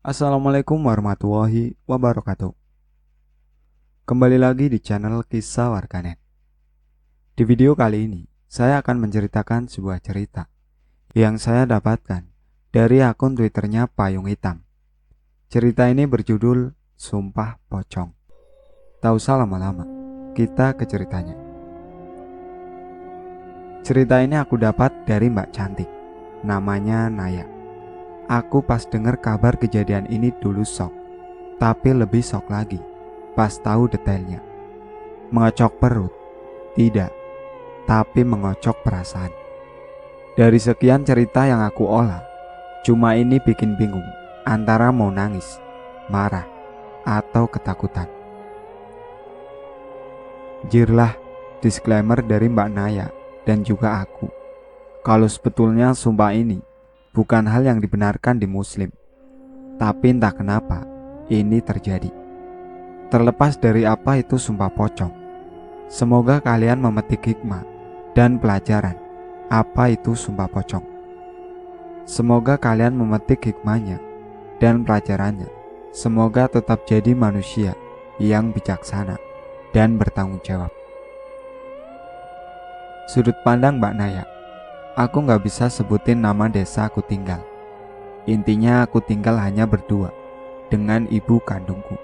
Assalamualaikum warahmatullahi wabarakatuh. Kembali lagi di channel Kisah Warganet. Di video kali ini, saya akan menceritakan sebuah cerita yang saya dapatkan dari akun Twitternya Payung Hitam. Cerita ini berjudul Sumpah Pocong. Tak usah lama-lama, kita ke ceritanya. Cerita ini aku dapat dari Mbak Cantik, namanya Naya. Aku pas dengar kabar kejadian ini dulu shock, tapi lebih shock lagi pas tahu detailnya. Mengocok perut? Tidak, tapi mengocok perasaan. Dari sekian cerita yang aku olah, cuma ini bikin bingung antara mau nangis, marah, atau ketakutan. Jirlah disclaimer dari Mbak Naya dan juga aku, kalau sebetulnya sumpah ini bukan hal yang dibenarkan di Muslim, tapi entah kenapa ini terjadi. Terlepas dari apa itu sumpah pocong, semoga kalian memetik hikmah dan pelajaran apa itu sumpah pocong. Semoga kalian memetik hikmahnya dan pelajarannya. Semoga tetap jadi manusia yang bijaksana dan bertanggung jawab. Sudut pandang Mbak Naya. Aku gak bisa sebutin nama desa aku tinggal. Intinya aku tinggal hanya berdua dengan ibu kandungku.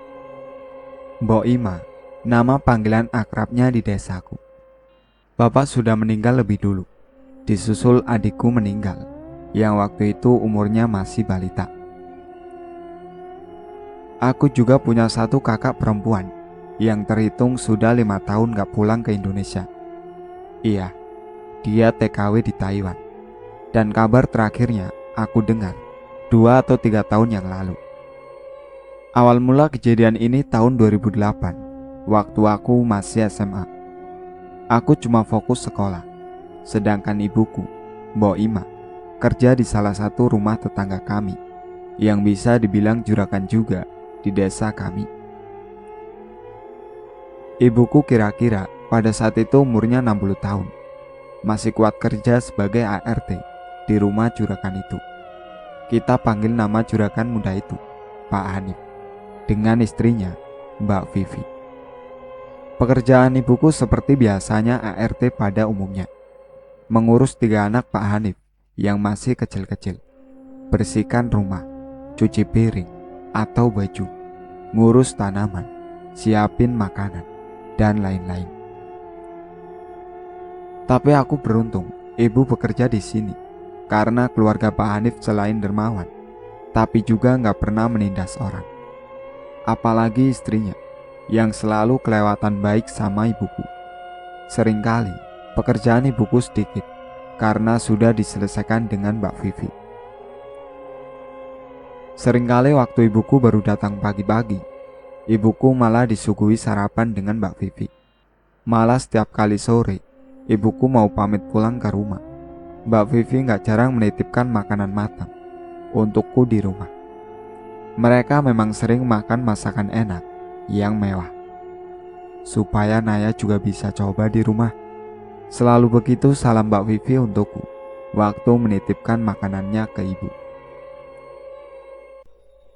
Mbok Ima, nama panggilan akrabnya di desaku. Bapak sudah meninggal lebih dulu. Disusul adikku meninggal, yang waktu itu umurnya masih balita. Aku juga punya satu kakak perempuan yang terhitung sudah 5 tahun gak pulang ke Indonesia. Iya, dia TKW di Taiwan. Dan kabar terakhirnya aku dengar 2 atau 3 tahun yang lalu. Awal mula kejadian ini tahun 2008, waktu aku masih SMA. Aku cuma fokus sekolah, sedangkan ibuku, Mbok Ima, kerja di salah satu rumah tetangga kami, yang bisa dibilang juragan juga di desa kami. Ibuku kira-kira pada saat itu umurnya 60 tahun. Masih kuat kerja sebagai ART di rumah juragan itu. Kita panggil nama juragan muda itu Pak Hanif, dengan istrinya Mbak Vivi. Pekerjaan ibuku seperti biasanya ART pada umumnya, mengurus 3 anak Pak Hanif yang masih kecil-kecil, bersihkan rumah, cuci piring atau baju, ngurus tanaman, siapin makanan, dan lain-lain. Tapi aku beruntung, ibu bekerja di sini karena keluarga Pak Hanif selain dermawan, tapi juga gak pernah menindas orang. Apalagi istrinya yang selalu kelewatan baik sama ibuku. Seringkali pekerjaan ibuku sedikit karena sudah diselesaikan dengan Mbak Vivi. Seringkali waktu ibuku baru datang pagi-pagi, ibuku malah disuguhi sarapan dengan Mbak Vivi. Malah setiap kali sore ibuku mau pamit pulang ke rumah, Mbak Vivi gak jarang menitipkan makanan matang untukku di rumah. Mereka memang sering makan masakan enak yang mewah, supaya Naya juga bisa coba di rumah. Selalu begitu salam Mbak Vivi untukku waktu menitipkan makanannya ke ibu.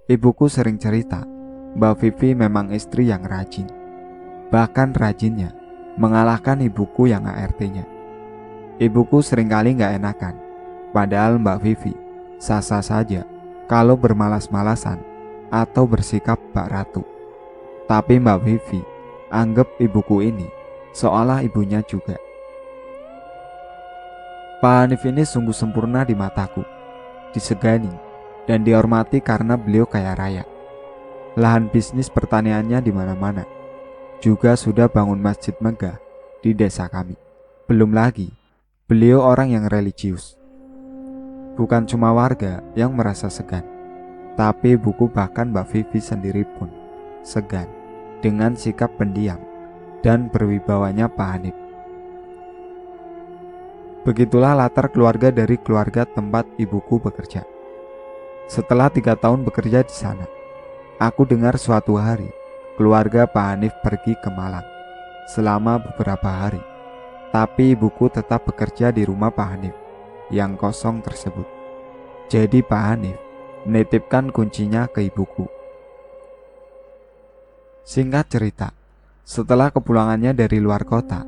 Ibuku sering cerita, Mbak Vivi memang istri yang rajin. Bahkan rajinnya mengalahkan ibuku yang ART-nya. Ibuku seringkali gak enakan, padahal Mbak Vivi sah-sah saja kalau bermalas-malasan atau bersikap bak ratu. Tapi Mbak Vivi anggap ibuku ini seolah ibunya juga. Pak Hanif ini sungguh sempurna di mataku, disegani dan dihormati karena beliau kaya raya. Lahan bisnis pertaniannya di mana-mana. Juga sudah bangun masjid megah di desa kami. Belum lagi, beliau orang yang religius. Bukan cuma warga yang merasa segan, tapi ibuku bahkan Mbak Vivi sendiri pun segan dengan sikap pendiam dan berwibawanya Pak Hanif. Begitulah latar keluarga dari keluarga tempat ibuku bekerja. Setelah 3 tahun bekerja di sana, aku dengar suatu hari keluarga Pak Hanif pergi ke Malang selama beberapa hari. Tapi ibuku tetap bekerja di rumah Pak Hanif yang kosong tersebut. Jadi Pak Hanif menitipkan kuncinya ke ibuku. Singkat cerita, setelah kepulangannya dari luar kota,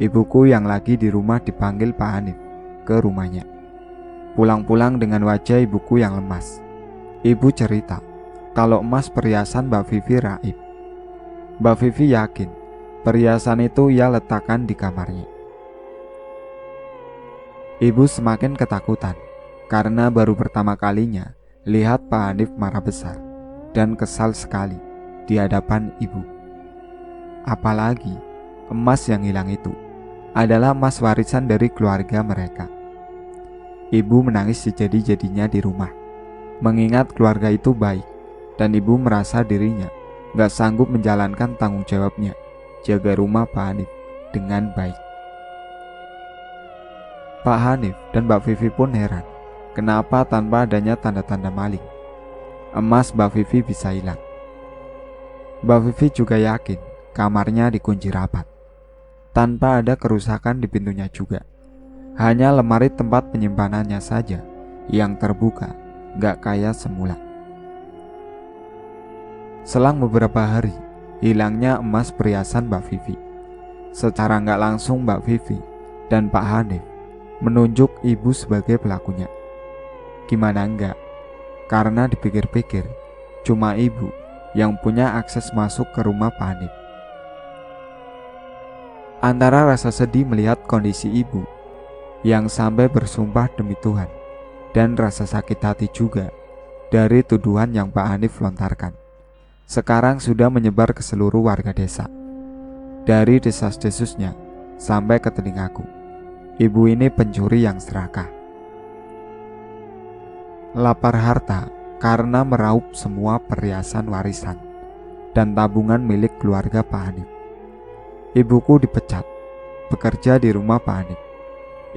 ibuku yang lagi di rumah dipanggil Pak Hanif ke rumahnya. Pulang-pulang dengan wajah ibuku yang lemas. Ibu cerita kalau emas perhiasan Mbak Vivi raib. Mbak Vivi yakin perhiasan itu ia letakkan di kamarnya. Ibu semakin ketakutan karena baru pertama kalinya lihat Pak Hanif marah besar dan kesal sekali di hadapan ibu. Apalagi emas yang hilang itu adalah emas warisan dari keluarga mereka. Ibu menangis sejadi-jadinya di rumah, mengingat keluarga itu baik, dan ibu merasa dirinya gak sanggup menjalankan tanggung jawabnya jaga rumah Pak Hanif dengan baik. Pak Hanif dan Mbak Vivi pun heran kenapa tanpa adanya tanda-tanda maling, emas Mbak Vivi bisa hilang. Mbak Vivi juga yakin kamarnya dikunci rapat, tanpa ada kerusakan di pintunya juga. Hanya lemari tempat penyimpanannya saja yang terbuka, gak kayak semula. Selang beberapa hari, hilangnya emas perhiasan Mbak Vivi. Secara gak langsung Mbak Vivi dan Pak Hanif menunjuk ibu sebagai pelakunya. Gimana enggak? Karena dipikir-pikir, cuma ibu yang punya akses masuk ke rumah Pak Hanif. Antara rasa sedih melihat kondisi ibu yang sampai bersumpah demi Tuhan, dan rasa sakit hati juga dari tuduhan yang Pak Hanif lontarkan, sekarang sudah menyebar ke seluruh warga desa. Dari desas-desusnya sampai ke telingaku, ibu ini pencuri yang serakah, lapar harta karena meraup semua perhiasan warisan dan tabungan milik keluarga Pak Hanif. Ibuku dipecat, bekerja di rumah Pak Hanif.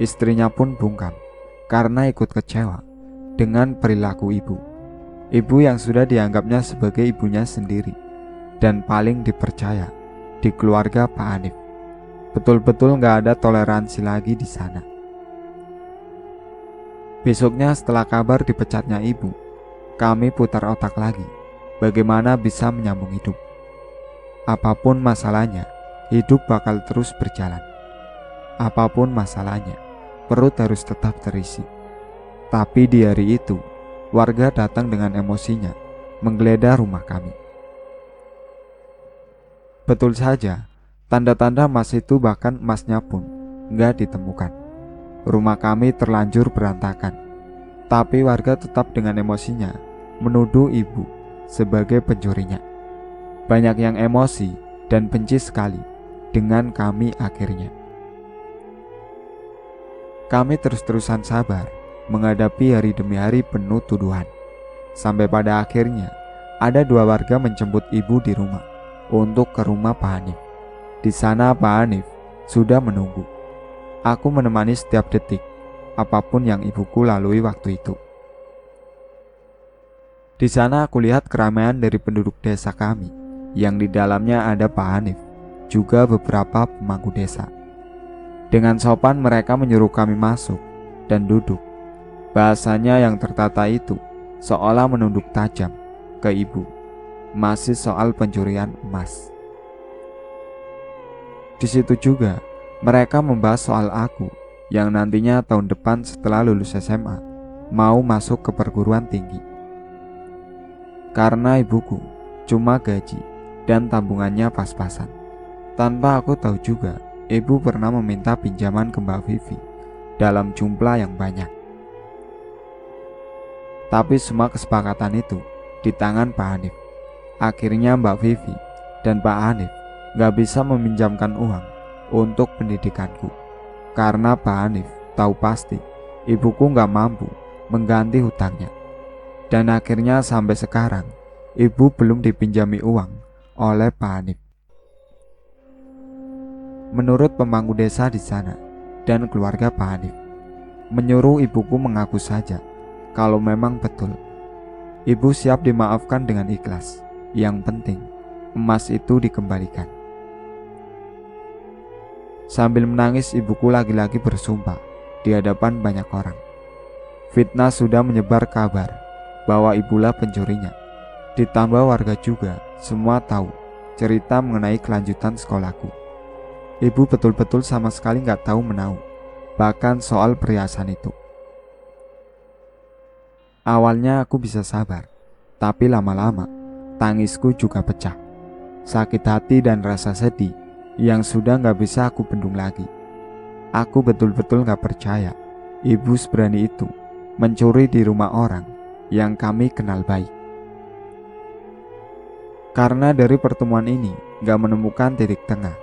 Istrinya pun bungkam karena ikut kecewa dengan perilaku ibu. Ibu yang sudah dianggapnya sebagai ibunya sendiri dan paling dipercaya di keluarga Pak Hanif. Betul-betul gak ada toleransi lagi di sana. Besoknya setelah kabar dipecatnya ibu, kami putar otak lagi bagaimana bisa menyambung hidup. Apapun masalahnya, hidup bakal terus berjalan. Apapun masalahnya, perut harus tetap terisi. Tapi di hari itu, warga datang dengan emosinya menggeledah rumah kami. Betul saja, tanda-tanda emas itu bahkan emasnya pun nggak ditemukan. Rumah kami terlanjur berantakan, tapi warga tetap dengan emosinya menuduh ibu sebagai pencurinya. Banyak yang emosi dan benci sekali dengan kami akhirnya. Kami terus-terusan sabar menghadapi hari demi hari penuh tuduhan. Sampai pada akhirnya ada dua warga menjemput ibu di rumah untuk ke rumah Pak Hanif. Di sana Pak Hanif sudah menunggu. Aku menemani setiap detik apapun yang ibuku lalui waktu itu. Di sana aku lihat keramaian dari penduduk desa kami, yang di dalamnya ada Pak Hanif, juga beberapa pemangku desa. Dengan sopan mereka menyuruh kami masuk dan duduk. Bahasanya yang tertata itu seolah menunduk tajam ke ibu, masih soal pencurian emas. Di situ juga mereka membahas soal aku yang nantinya tahun depan setelah lulus SMA mau masuk ke perguruan tinggi. Karena ibuku cuma gaji dan tabungannya pas-pasan. Tanpa aku tahu juga, ibu pernah meminta pinjaman ke Mbak Vivi dalam jumlah yang banyak. Tapi semua kesepakatan itu di tangan Pak Hanif. Akhirnya Mbak Vivi dan Pak Hanif gak bisa meminjamkan uang untuk pendidikanku, karena Pak Hanif tahu pasti ibuku gak mampu mengganti hutangnya. Dan akhirnya sampai sekarang ibu belum dipinjami uang oleh Pak Hanif. Menurut pemangku desa di sana dan keluarga Pak Hanif, menyuruh ibuku mengaku saja kalau memang betul. Ibu siap dimaafkan dengan ikhlas. Yang penting emas itu dikembalikan. Sambil menangis ibuku lagi-lagi bersumpah di hadapan banyak orang. Fitnah sudah menyebar kabar bahwa ibulah pencurinya. Ditambah warga juga semua tahu cerita mengenai kelanjutan sekolahku. Ibu betul-betul sama sekali gak tahu menahu, bahkan soal perhiasan itu. Awalnya aku bisa sabar, tapi lama-lama tangisku juga pecah. Sakit hati dan rasa sedih yang sudah gak bisa aku bendung lagi. Aku betul-betul gak percaya ibu seberani itu mencuri di rumah orang yang kami kenal baik. Karena dari pertemuan ini gak menemukan titik tengah,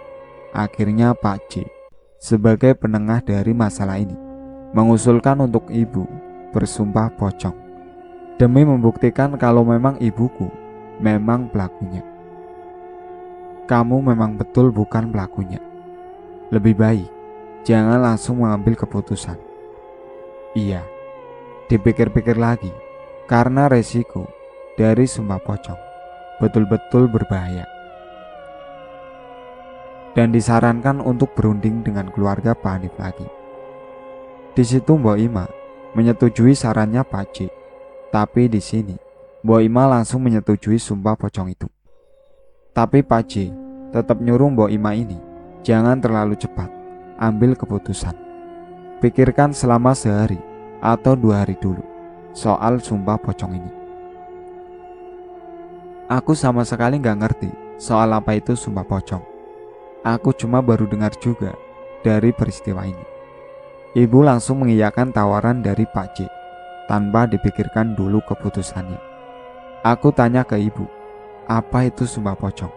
akhirnya Pak C sebagai penengah dari masalah ini mengusulkan untuk ibu bersumpah pocong demi membuktikan kalau memang ibuku memang pelakunya. Kamu memang betul bukan pelakunya. Lebih baik jangan langsung mengambil keputusan. Iya, dipikir-pikir lagi, karena resiko dari sumpah pocong betul-betul berbahaya. Dan disarankan untuk berunding dengan keluarga Pak Hanif lagi. Di situ Mbok Ima menyetujui sarannya Pak C. Tapi di sini Mbok Ima langsung menyetujui sumpah pocong itu. Tapi Pak C tetap nyuruh Mbok Ima ini jangan terlalu cepat ambil keputusan. Pikirkan selama sehari atau 2 hari dulu soal sumpah pocong ini. Aku sama sekali gak ngerti soal apa itu sumpah pocong. Aku cuma baru dengar juga dari peristiwa ini. Ibu langsung mengiyakan tawaran dari Pak C tanpa dipikirkan dulu keputusannya. Aku tanya ke ibu, apa itu sumpah pocong?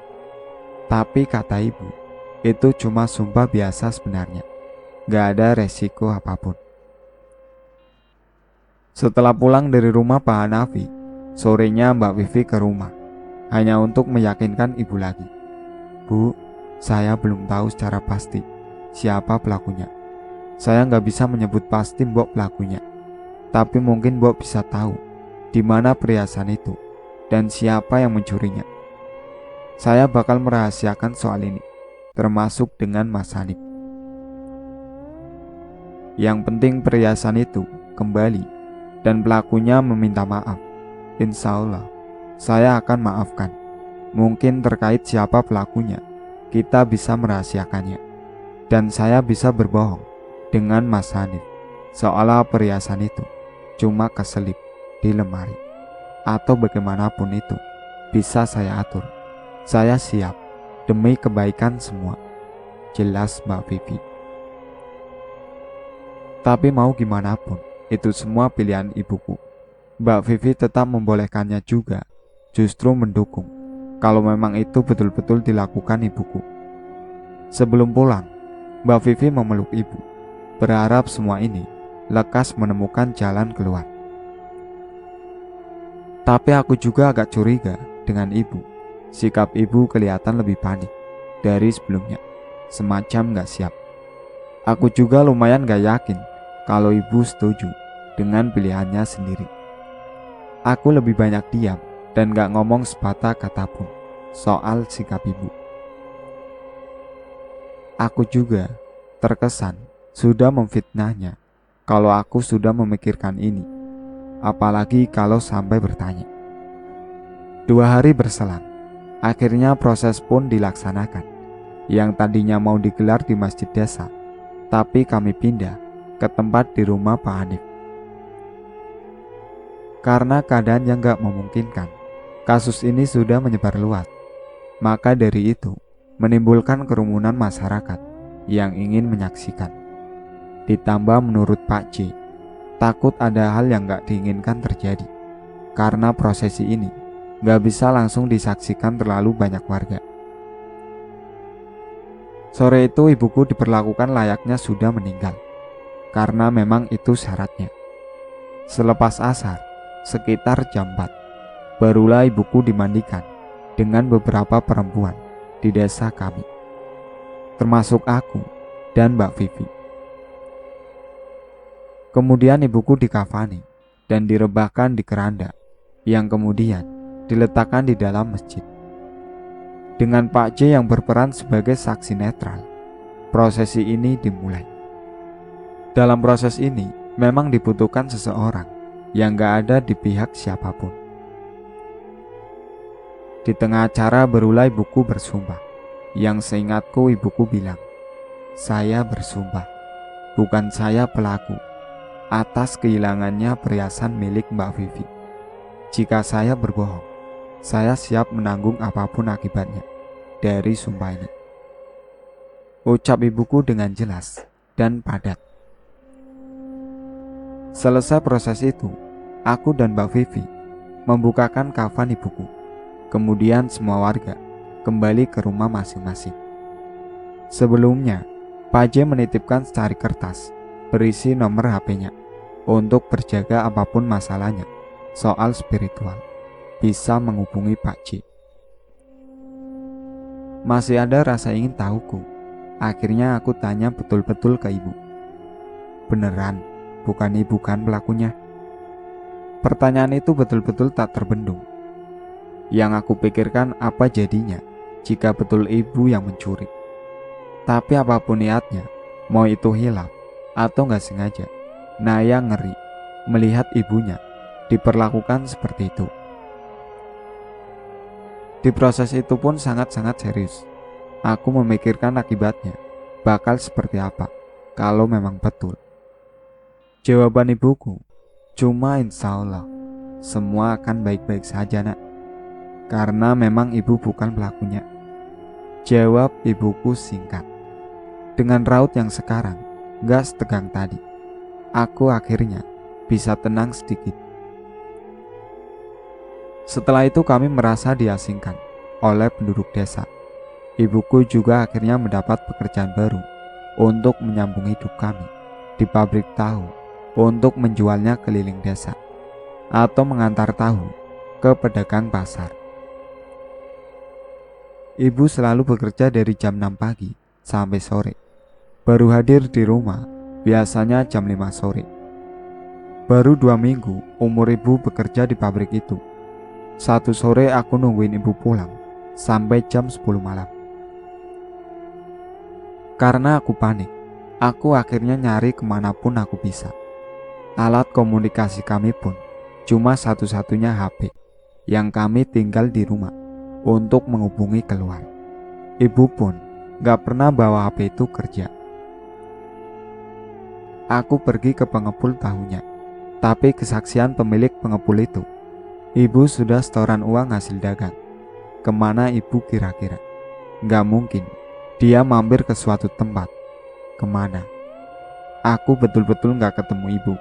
Tapi kata ibu, itu cuma sumpah biasa sebenarnya. Gak ada resiko apapun. Setelah pulang dari rumah Pak Hanafi, sorenya Mbak Vivi ke rumah hanya untuk meyakinkan ibu lagi. Bu, saya belum tahu secara pasti siapa pelakunya. Saya nggak bisa menyebut pasti Mbok pelakunya, tapi mungkin Mbok bisa tahu di mana perhiasan itu dan siapa yang mencurinya. Saya bakal merahasiakan soal ini, termasuk dengan Mas Hanif. Yang penting perhiasan itu kembali dan pelakunya meminta maaf. Insya Allah saya akan maafkan. Mungkin terkait siapa pelakunya, kita bisa merahasiakannya. Dan saya bisa berbohong dengan Mas Hanif soal perhiasan itu cuma keselip di lemari, atau bagaimanapun itu bisa saya atur. Saya siap demi kebaikan semua. Jelas Mbak Vivi. Tapi mau gimana pun, itu semua pilihan ibuku. Mbak Vivi tetap membolehkannya juga, justru mendukung kalau memang itu betul-betul dilakukan ibuku. Sebelum pulang, Mbak Vivi memeluk ibu, berharap semua ini lekas menemukan jalan keluar. Tapi aku juga agak curiga dengan ibu. Sikap ibu kelihatan lebih panik dari sebelumnya, semacam gak siap. Aku juga lumayan gak yakin kalau ibu setuju dengan pilihannya sendiri. Aku lebih banyak diam dan gak ngomong sepatah kata pun soal sikap ibu. Aku juga terkesan sudah memfitnahnya kalau aku sudah memikirkan ini, apalagi kalau sampai bertanya. 2 hari berselang, akhirnya proses pun dilaksanakan. Yang tadinya mau digelar di masjid desa, tapi kami pindah ke tempat di rumah Pak Hanif. Karena keadaan yang gak memungkinkan, kasus ini sudah menyebar luas. Maka dari itu menimbulkan kerumunan masyarakat yang ingin menyaksikan. Ditambah menurut Pak C, takut ada hal yang gak diinginkan terjadi, karena prosesi ini gak bisa langsung disaksikan terlalu banyak warga. Sore itu ibuku diperlakukan layaknya sudah meninggal, karena memang itu syaratnya. Selepas asar, sekitar jam 4, barulah ibuku dimandikan dengan beberapa perempuan di desa kami, termasuk aku dan Mbak Vivi. Kemudian ibuku dikafani dan direbahkan di keranda yang kemudian diletakkan di dalam masjid. Dengan Pak C yang berperan sebagai saksi netral, prosesi ini dimulai. Dalam proses ini memang dibutuhkan seseorang yang gak ada di pihak siapapun. Di tengah acara berulah ibuku bersumpah, yang seingatku ibuku bilang, "Saya bersumpah, bukan saya pelaku, atas kehilangannya perhiasan milik Mbak Vivi. Jika saya berbohong, saya siap menanggung apapun akibatnya dari sumpah ini." Ucap ibuku dengan jelas dan padat. Selesai proses itu, aku dan Mbak Vivi membukakan kafan ibuku. Kemudian semua warga kembali ke rumah masing-masing. Sebelumnya, Pak J menitipkan secari kertas berisi nomor HP-nya untuk berjaga apapun masalahnya soal spiritual bisa menghubungi Pak J. Masih ada rasa ingin tahuku. Akhirnya aku tanya betul-betul ke ibu. "Beneran, bukan ibu kan pelakunya?" Pertanyaan itu betul-betul tak terbendung. Yang aku pikirkan apa jadinya jika betul ibu yang mencuri. Tapi apapun niatnya, mau itu hilaf atau gak sengaja, Naya ngeri melihat ibunya diperlakukan seperti itu. Di proses itu pun sangat-sangat serius. Aku memikirkan akibatnya bakal seperti apa kalau memang betul. Jawaban ibuku cuma insya Allah semua akan baik-baik saja, nak, karena memang ibu bukan pelakunya. Jawab ibuku singkat, dengan raut yang sekarang gak setegang tadi. Aku akhirnya bisa tenang sedikit. Setelah itu kami merasa diasingkan oleh penduduk desa. Ibuku juga akhirnya mendapat pekerjaan baru untuk menyambung hidup kami di pabrik tahu untuk menjualnya keliling desa atau mengantar tahu ke pedagang pasar. Ibu selalu bekerja dari jam 6 pagi sampai sore. Baru hadir di rumah biasanya jam 5 sore. Baru 2 minggu umur ibu bekerja di pabrik itu. Satu sore aku nungguin ibu pulang sampai jam 10 malam. Karena aku panik, aku akhirnya nyari kemanapun aku bisa. Alat komunikasi kami pun cuma satu-satunya HP yang kami tinggal di rumah untuk menghubungi keluar. Ibu pun gak pernah bawa HP itu kerja. Aku pergi ke pengepul tahunya, tapi kesaksian pemilik pengepul itu, ibu sudah setoran uang hasil dagang. Kemana ibu kira-kira? Gak mungkin dia mampir ke suatu tempat. Kemana? Aku betul-betul gak ketemu ibu.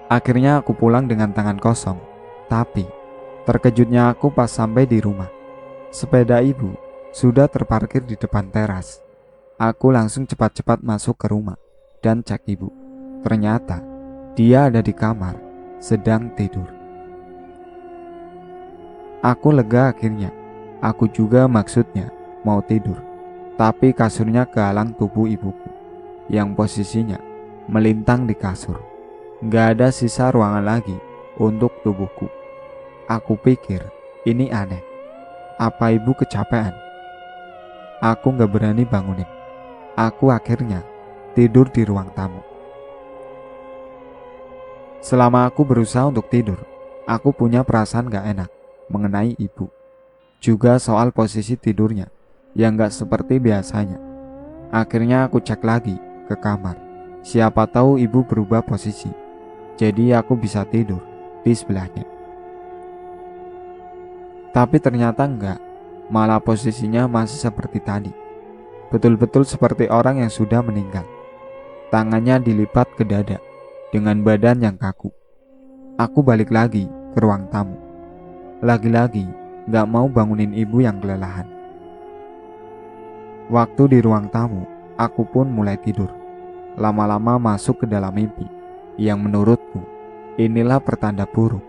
Akhirnya aku pulang dengan tangan kosong. Tapi terkejutnya aku pas sampai di rumah, sepeda ibu sudah terparkir di depan teras. Aku langsung cepat-cepat masuk ke rumah dan cek ibu. Ternyata dia ada di kamar sedang tidur. Aku lega akhirnya. Aku juga maksudnya mau tidur, tapi kasurnya kehalang tubuh ibuku yang posisinya melintang di kasur. Gak ada sisa ruangan lagi untuk tubuhku. Aku pikir ini aneh. Apa ibu kecapean? Aku gak berani bangunin. Aku akhirnya tidur di ruang tamu. Selama aku berusaha untuk tidur, aku punya perasaan gak enak mengenai ibu. Juga soal posisi tidurnya yang gak seperti biasanya. Akhirnya aku cek lagi ke kamar. Siapa tahu ibu berubah posisi, jadi aku bisa tidur di sebelahnya. Tapi ternyata enggak, malah posisinya masih seperti tadi. Betul-betul seperti orang yang sudah meninggal. Tangannya dilipat ke dada dengan badan yang kaku. Aku balik lagi ke ruang tamu. Lagi-lagi gak mau bangunin ibu yang kelelahan. Waktu di ruang tamu, aku pun mulai tidur. Lama-lama masuk ke dalam mimpi yang menurutku inilah pertanda buruk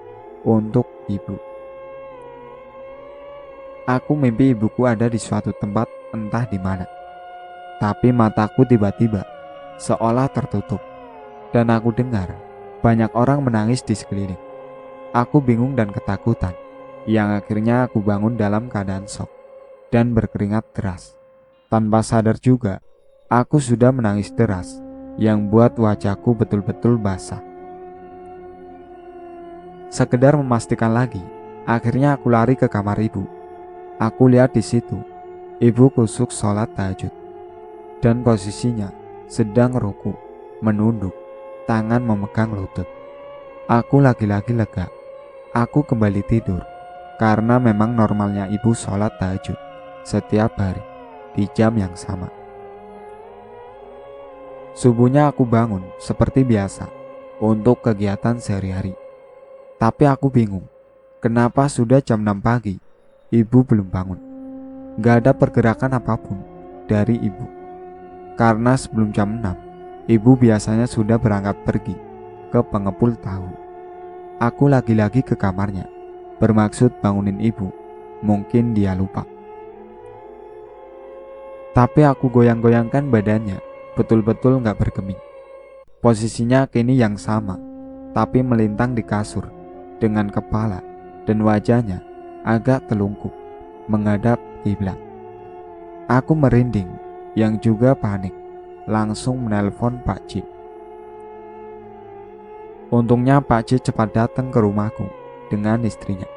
untuk ibu. Aku mimpi ibuku ada di suatu tempat entah di mana. Tapi mataku tiba-tiba seolah tertutup dan aku dengar banyak orang menangis di sekeliling. Aku bingung dan ketakutan, yang akhirnya aku bangun dalam keadaan shock dan berkeringat deras. Tanpa sadar juga, aku sudah menangis deras yang buat wajahku betul-betul basah. Sekedar memastikan lagi, akhirnya aku lari ke kamar ibu. Aku lihat di situ, ibu kusuk sholat tahajud. Dan posisinya sedang ruku, menunduk, tangan memegang lutut. Aku lagi-lagi lega. Aku kembali tidur, karena memang normalnya ibu sholat tahajud setiap hari, di jam yang sama. Subuhnya aku bangun seperti biasa untuk kegiatan sehari-hari. Tapi aku bingung, kenapa sudah jam 6 pagi, ibu belum bangun. Gak ada pergerakan apapun dari ibu. Karena sebelum jam 6, ibu biasanya sudah berangkat pergi ke pengepul tahu. Aku lagi-lagi ke kamarnya, bermaksud bangunin ibu. Mungkin dia lupa. Tapi aku goyang-goyangkan badannya, betul-betul gak bergeming. Posisinya kini yang sama, tapi melintang di kasur, dengan kepala dan wajahnya agak telungkup, menghadap kiblat. Aku merinding, yang juga panik, langsung menelpon Pak C. Untungnya Pak C cepat datang ke rumahku dengan istrinya.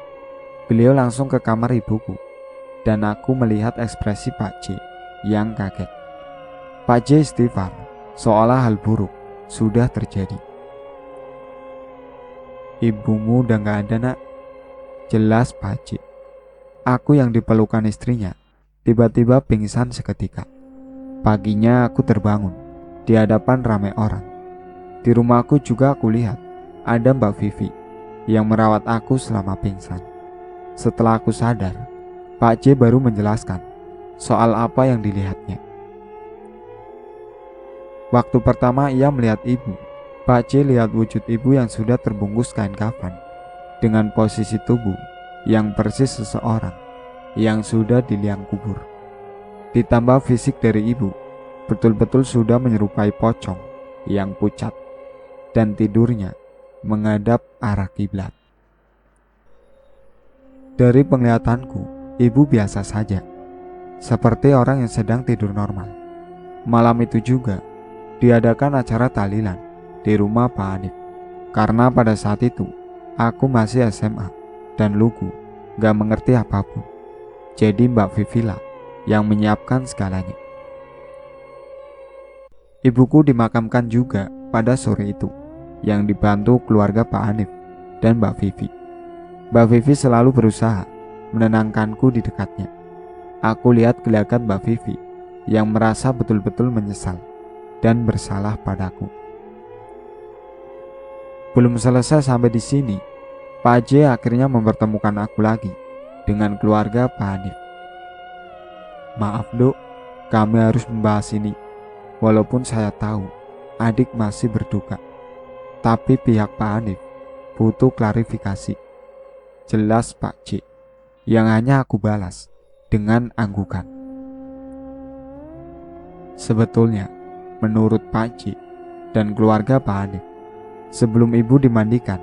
Beliau langsung ke kamar ibuku, dan aku melihat ekspresi Pak C yang kaget. Pak C istighfar, seolah hal buruk sudah terjadi. Ibumu udah gak ada, nak. Jelas Pak C. Aku yang dipelukan istrinya tiba-tiba pingsan seketika. Paginya aku terbangun di hadapan ramai orang. Di rumahku juga aku lihat ada Mbak Vivi yang merawat aku selama pingsan. Setelah aku sadar, Pak C baru menjelaskan soal apa yang dilihatnya. Waktu pertama ia melihat ibu, Pak C lihat wujud ibu yang sudah terbungkus kain kafan dengan posisi tubuh yang persis seseorang yang sudah di liang kubur. Ditambah fisik dari ibu betul-betul sudah menyerupai pocong yang pucat dan tidurnya menghadap arah kiblat. Dari penglihatanku, ibu biasa saja, seperti orang yang sedang tidur normal. Malam itu juga diadakan acara tahlilan di rumah Pak Hanif. Karena pada saat itu aku masih SMA dan lugu, gak mengerti apapun. Jadi Mbak Vivila yang menyiapkan segalanya. Ibuku dimakamkan juga pada sore itu, yang dibantu keluarga Pak Hanif dan Mbak Vivi. Mbak Vivi selalu berusaha menenangkanku di dekatnya. Aku lihat gelagat Mbak Vivi yang merasa betul-betul menyesal dan bersalah padaku. Belum selesai sampai di sini, Pak J akhirnya mempertemukan aku lagi dengan keluarga Pak Hanif. Maaf dok, kami harus membahas ini. Walaupun saya tahu adik masih berduka, tapi pihak Pak Hanif butuh klarifikasi. Jelas Pak C, yang hanya aku balas dengan anggukan. Sebetulnya, menurut Pak C dan keluarga Pak Hanif, sebelum ibu dimandikan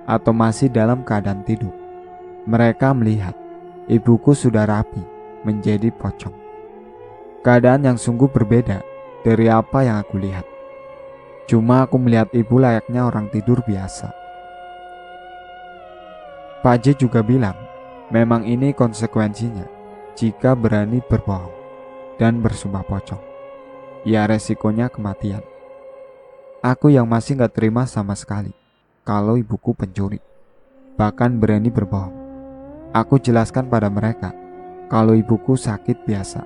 atau masih dalam keadaan tidur, mereka melihat ibuku sudah rapi menjadi pocong. Keadaan yang sungguh berbeda dari apa yang aku lihat. Cuma aku melihat ibu layaknya orang tidur biasa. Pak J juga bilang, memang ini konsekuensinya jika berani berbohong dan bersumpah pocong. Ya resikonya kematian. Aku yang masih gak terima sama sekali kalau ibuku pencuri, bahkan berani berbohong. Aku jelaskan pada mereka kalau ibuku sakit biasa.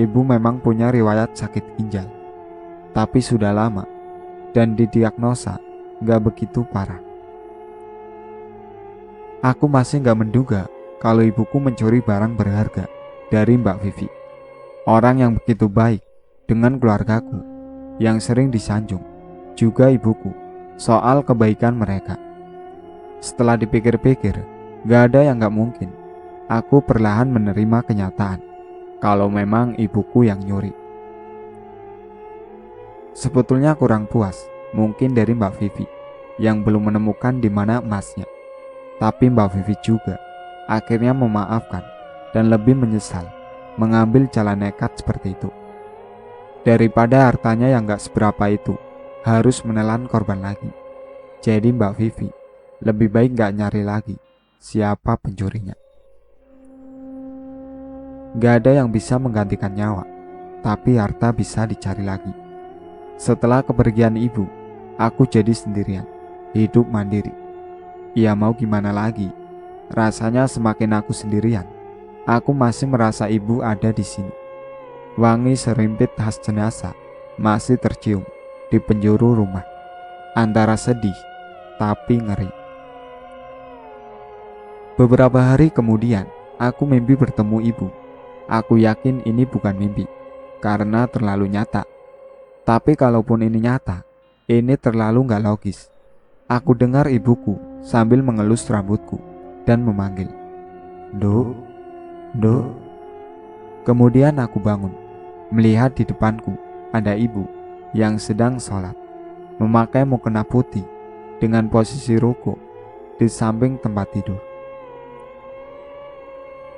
Ibu memang punya riwayat sakit ginjal, tapi sudah lama dan didiagnosa gak begitu parah. Aku masih gak menduga kalau ibuku mencuri barang berharga dari Mbak Vivi, orang yang begitu baik dengan keluargaku, yang sering disanjung, juga ibuku, soal kebaikan mereka. Setelah dipikir-pikir, gak ada yang gak mungkin. Aku perlahan menerima kenyataan kalau memang ibuku yang nyuri. Sebetulnya kurang puas mungkin dari Mbak Vivi yang belum menemukan di mana emasnya. Tapi Mbak Vivi juga akhirnya memaafkan dan lebih menyesal mengambil jalan nekat seperti itu. Daripada hartanya yang gak seberapa itu harus menelan korban lagi. Jadi Mbak Vivi Lebih baik gak nyari lagi siapa pencurinya. Gak ada yang bisa menggantikan nyawa, tapi harta bisa dicari lagi. Setelah kepergian ibu, aku jadi sendirian, hidup mandiri. Ya mau gimana lagi? Rasanya semakin aku sendirian, aku masih merasa ibu ada di sini. Wangi serimpit khas jenazah masih tercium di penjuru rumah. Antara sedih tapi ngeri. Beberapa hari kemudian, aku mimpi bertemu ibu. Aku yakin ini bukan mimpi, karena terlalu nyata. Tapi kalaupun ini nyata, ini terlalu gak logis. Aku dengar ibuku sambil mengelus rambutku dan memanggil, "Duk, Duk." Kemudian aku bangun, melihat di depanku ada ibu yang sedang sholat, memakai mukena putih dengan posisi ruku di samping tempat tidur.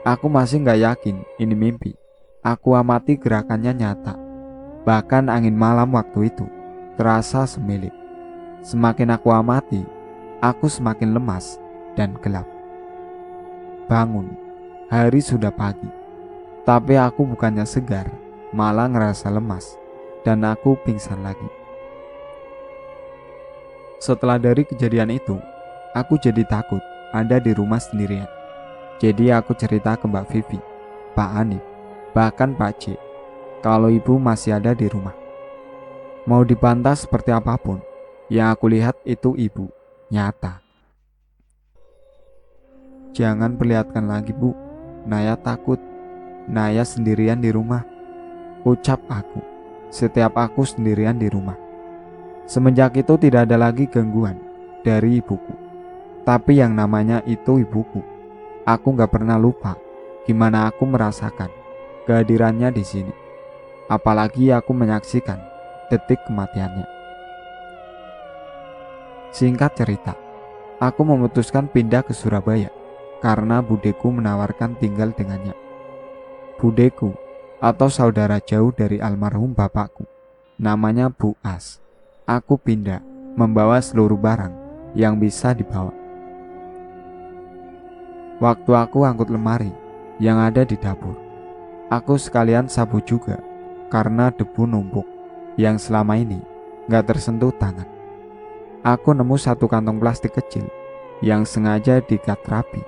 Aku masih gak yakin ini mimpi. Aku amati gerakannya nyata. Bahkan angin malam waktu itu terasa semilik. Semakin aku amati, aku semakin lemas dan gelap. Bangun, hari sudah pagi. Tapi aku bukannya segar, malah ngerasa lemas. Dan aku pingsan lagi. Setelah dari kejadian itu, aku jadi takut ada di rumah sendirian. Jadi aku cerita ke Mbak Vivi, Pak Hanif, bahkan Pak C, kalau ibu masih ada di rumah. Mau dibantah seperti apapun, yang aku lihat itu ibu, nyata. "Jangan perlihatkan lagi, Bu. Naya takut. Naya sendirian di rumah," ucap aku. Setiap aku sendirian di rumah. Semenjak itu tidak ada lagi gangguan dari ibuku. Tapi yang namanya itu ibuku. Aku gak pernah lupa gimana aku merasakan kehadirannya di sini. Apalagi aku menyaksikan detik kematiannya. Singkat cerita, aku memutuskan pindah ke Surabaya karena budeku menawarkan tinggal dengannya. Budeku atau saudara jauh dari almarhum bapakku, namanya Bu As. Aku pindah membawa seluruh barang yang bisa dibawa. Waktu aku angkut lemari yang ada di dapur, aku sekalian sapu juga karena debu numpuk yang selama ini gak tersentuh tangan. Aku nemu satu kantong plastik kecil yang sengaja diikat rapi.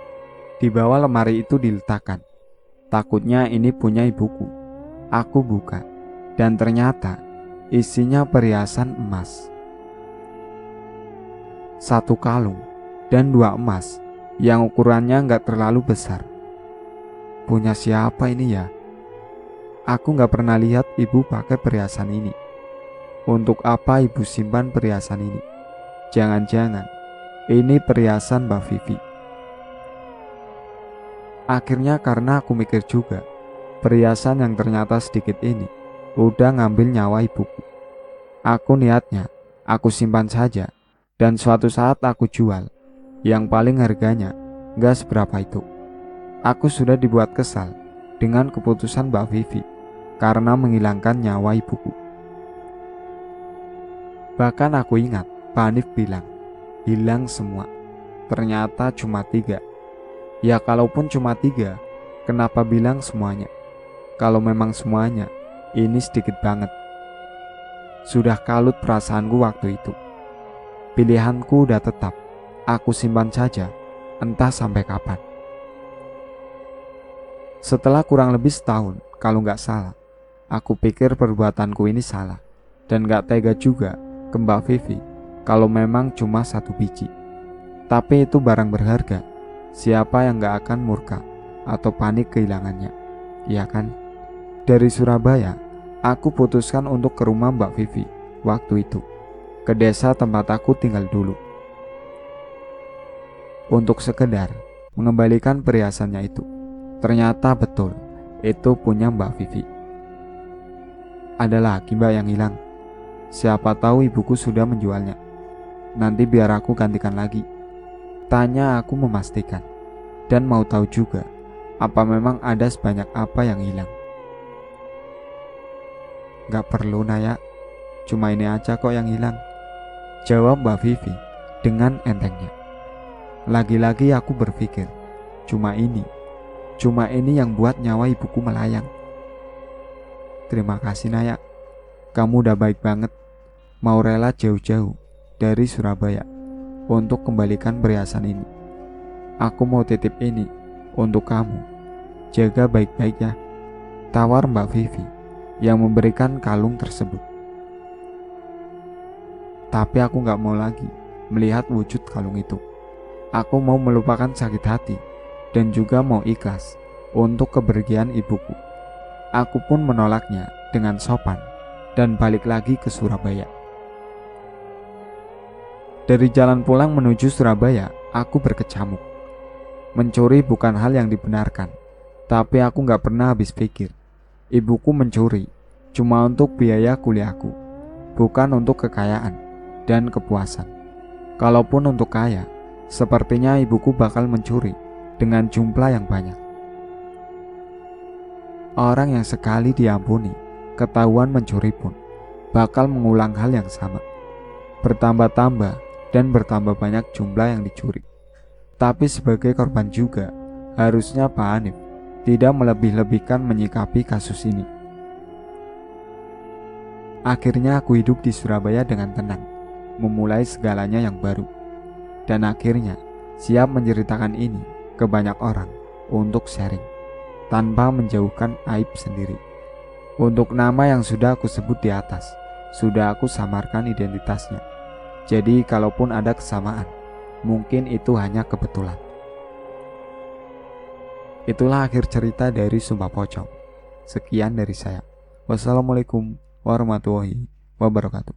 Di bawah lemari itu diletakkan. Takutnya ini punya ibuku. Aku buka dan ternyata isinya perhiasan emas. Satu kalung dan 2 emas yang ukurannya gak terlalu besar. Punya siapa ini ya? Aku gak pernah lihat ibu pakai perhiasan ini. Untuk apa ibu simpan perhiasan ini? Jangan-jangan ini perhiasan Mbak Vivi. Akhirnya karena aku mikir juga, perhiasan yang ternyata sedikit ini udah ngambil nyawa ibuku. Aku niatnya aku simpan saja dan suatu saat aku jual. Yang paling harganya gak seberapa itu. Aku sudah dibuat kesal dengan keputusan Mbak Vivi karena menghilangkan nyawa ibuku. Bahkan aku ingat Pak Hanif bilang, hilang semua. Ternyata cuma 3. Ya kalaupun cuma 3, kenapa bilang semuanya? Kalau memang semuanya, ini sedikit banget. Sudah kalut perasaanku waktu itu. Pilihanku udah tetap. Aku simpan saja, entah sampai kapan. Setelah kurang lebih setahun, kalau gak salah, aku pikir perbuatanku ini salah. Dan gak tega juga ke Mbak Vivi kalau memang cuma 1 biji. Tapi itu barang berharga. Siapa yang gak akan murka atau panik kehilangannya, iya kan? Dari Surabaya, aku putuskan untuk ke rumah Mbak Vivi waktu itu, ke desa tempat aku tinggal dulu, untuk sekedar mengembalikan perhiasannya itu. Ternyata betul, itu punya Mbak Vivi. Ada lagi Mbak yang hilang. Siapa tahu ibuku sudah menjualnya. Nanti biar aku gantikan lagi, tanya aku memastikan. Dan mau tahu juga, apa memang ada sebanyak apa yang hilang. Gak perlu Naya, cuma ini aja kok yang hilang, jawab Mbak Vivi dengan entengnya. Lagi-lagi aku berpikir, cuma ini yang buat nyawa ibuku melayang. Terima kasih Naya, kamu udah baik banget, mau rela jauh-jauh dari Surabaya untuk kembalikan perhiasan ini. Aku mau titip ini untuk kamu, jaga baik-baik ya, tawar Mbak Vivi yang memberikan kalung tersebut. Tapi aku gak mau lagi melihat wujud kalung itu. Aku mau melupakan sakit hati dan juga mau ikhlas untuk kepergian ibuku. Aku pun menolaknya dengan sopan dan balik lagi ke Surabaya. Dari jalan pulang menuju Surabaya, aku berkecamuk. Mencuri bukan hal yang dibenarkan, tapi aku gak pernah habis pikir. Ibuku mencuri cuma untuk biaya kuliahku, bukan untuk kekayaan dan kepuasan. Kalaupun untuk kaya, sepertinya ibuku bakal mencuri dengan jumlah yang banyak. Orang yang sekali diampuni, ketahuan mencuri pun bakal mengulang hal yang sama. Bertambah-tambah dan bertambah banyak jumlah yang dicuri. Tapi sebagai korban juga, harusnya Pak Hanif tidak melebih-lebihkan menyikapi kasus ini. Akhirnya aku hidup di Surabaya dengan tenang, memulai segalanya yang baru. Dan akhirnya siap menceritakan ini ke banyak orang untuk sharing, tanpa menjauhkan aib sendiri. Untuk nama yang sudah aku sebut di atas, sudah aku samarkan identitasnya. Jadi kalaupun ada kesamaan, mungkin itu hanya kebetulan. Itulah akhir cerita dari Sumpah Pocong. Sekian dari saya. Wassalamualaikum warahmatullahi wabarakatuh.